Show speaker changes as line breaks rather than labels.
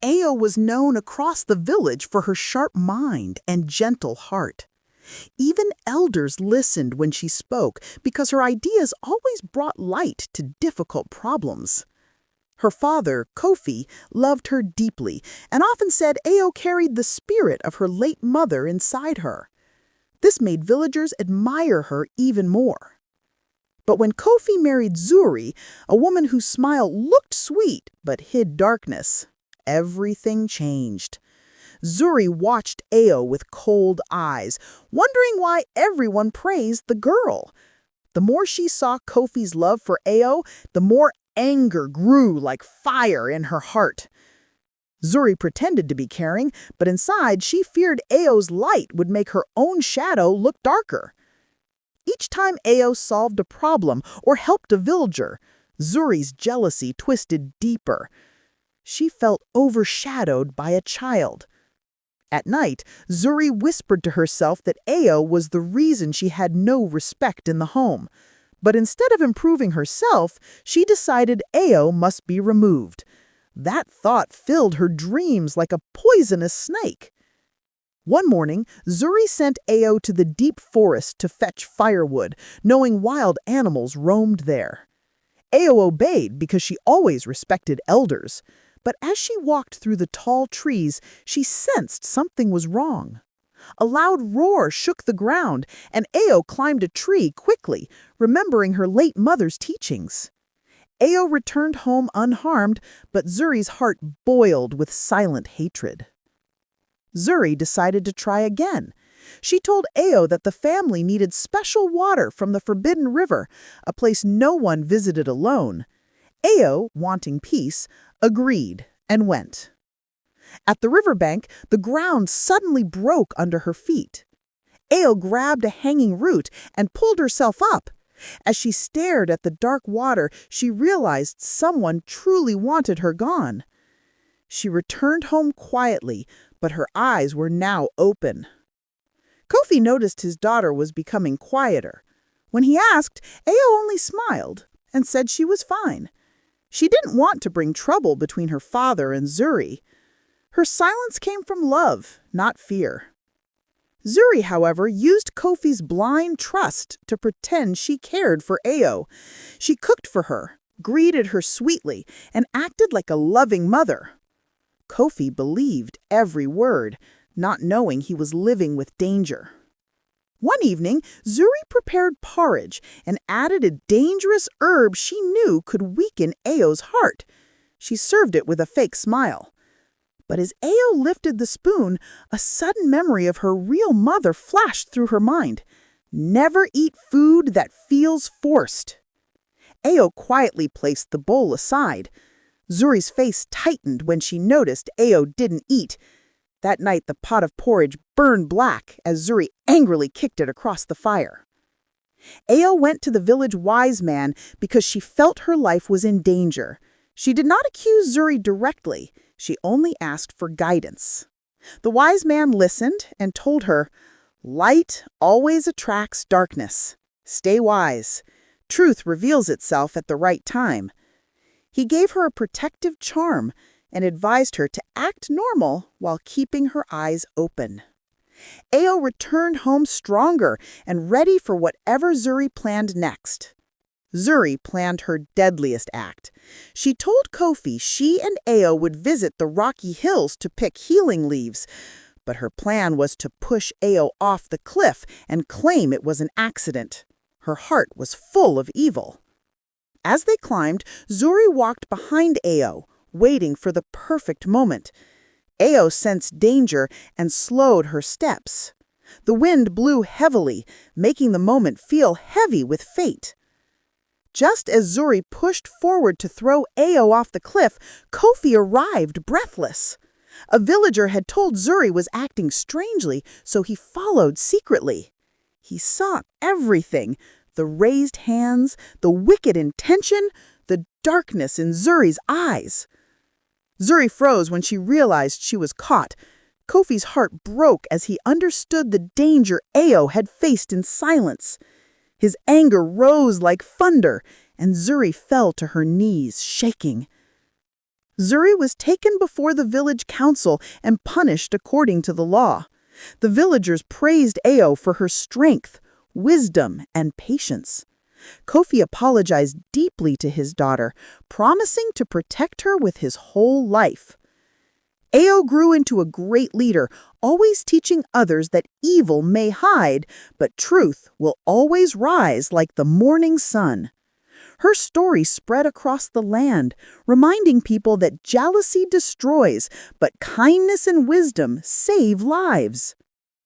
Ao was known across the village for her sharp mind and gentle heart. Even elders listened when she spoke because her ideas always brought light to difficult problems. Her father, Kofi, loved her deeply and often said Ao carried the spirit of her late mother inside her. This made villagers admire her even more. But when Kofi married Zuri, a woman whose smile looked sweet but hid darkness, everything changed. Zuri watched Ao with cold eyes, wondering why everyone praised the girl. The more she saw Kofi's love for Ao, the more anger grew like fire in her heart. Zuri pretended to be caring, but inside she feared Ao's light would make her own shadow look darker. Each time Ao solved a problem or helped a villager, Zuri's jealousy twisted deeper. She felt overshadowed by a child. At night, Zuri whispered to herself that Ao was the reason she had no respect in the home. But instead of improving herself, she decided Ao must be removed. That thought filled her dreams like a poisonous snake. One morning, Zuri sent Ao to the deep forest to fetch firewood, knowing wild animals roamed there. Ao obeyed because she always respected elders. But as she walked through the tall trees, she sensed something was wrong. A loud roar shook the ground, and Ao climbed a tree quickly, remembering her late mother's teachings. Ao returned home unharmed, but Zuri's heart boiled with silent hatred. Zuri decided to try again. She told Ao that the family needed special water from the Forbidden River, a place no one visited alone. Ao, wanting peace, agreed and went. At the riverbank, the ground suddenly broke under her feet. Ao grabbed a hanging root and pulled herself up. As she stared at the dark water, she realized someone truly wanted her gone. She returned home quietly, but her eyes were now open. Kofi noticed his daughter was becoming quieter. When he asked, Ao only smiled and said she was fine. She didn't want to bring trouble between her father and Zuri. Her silence came from love, not fear. Zuri, however, used Kofi's blind trust to pretend she cared for Ao. She cooked for her, greeted her sweetly, and acted like a loving mother. Kofi believed every word, not knowing he was living with danger. One evening, Zuri prepared porridge and added a dangerous herb she knew could weaken Ao's heart. She served it with a fake smile. But as Ao lifted the spoon, a sudden memory of her real mother flashed through her mind. Never eat food that feels forced. Ao quietly placed the bowl aside. Zuri's face tightened when she noticed Ao didn't eat. That night, the pot of porridge burned black as Zuri angrily kicked it across the fire. Ao went to the village wise man because she felt her life was in danger. She did not accuse Zuri directly. She only asked for guidance. The wise man listened and told her, "Light always attracts darkness. Stay wise. Truth reveals itself at the right time." He gave her a protective charm and advised her to act normal while keeping her eyes open. Ao returned home stronger and ready for whatever Zuri planned next. Zuri planned her deadliest act. She told Kofi she and Ao would visit the rocky hills to pick healing leaves, but her plan was to push Ao off the cliff and claim it was an accident. Her heart was full of evil. As they climbed, Zuri walked behind Ao, waiting for the perfect moment. Ao sensed danger and slowed her steps. The wind blew heavily, making the moment feel heavy with fate. Just as Zuri pushed forward to throw Ao off the cliff, Kofi arrived breathless. A villager had told Zuri was acting strangely, so he followed secretly. He saw everything: the raised hands, the wicked intention, the darkness in Zuri's eyes. Zuri froze when she realized she was caught. Kofi's heart broke as he understood the danger Ao had faced in silence. His anger rose like thunder, and Zuri fell to her knees, shaking. Zuri was taken before the village council and punished according to the law. The villagers praised Ao for her strength, wisdom, and patience. Kofi apologized deeply to his daughter, promising to protect her with his whole life. Ao grew into a great leader, always teaching others that evil may hide, but truth will always rise like the morning sun. Her story spread across the land, reminding people that jealousy destroys, but kindness and wisdom save lives.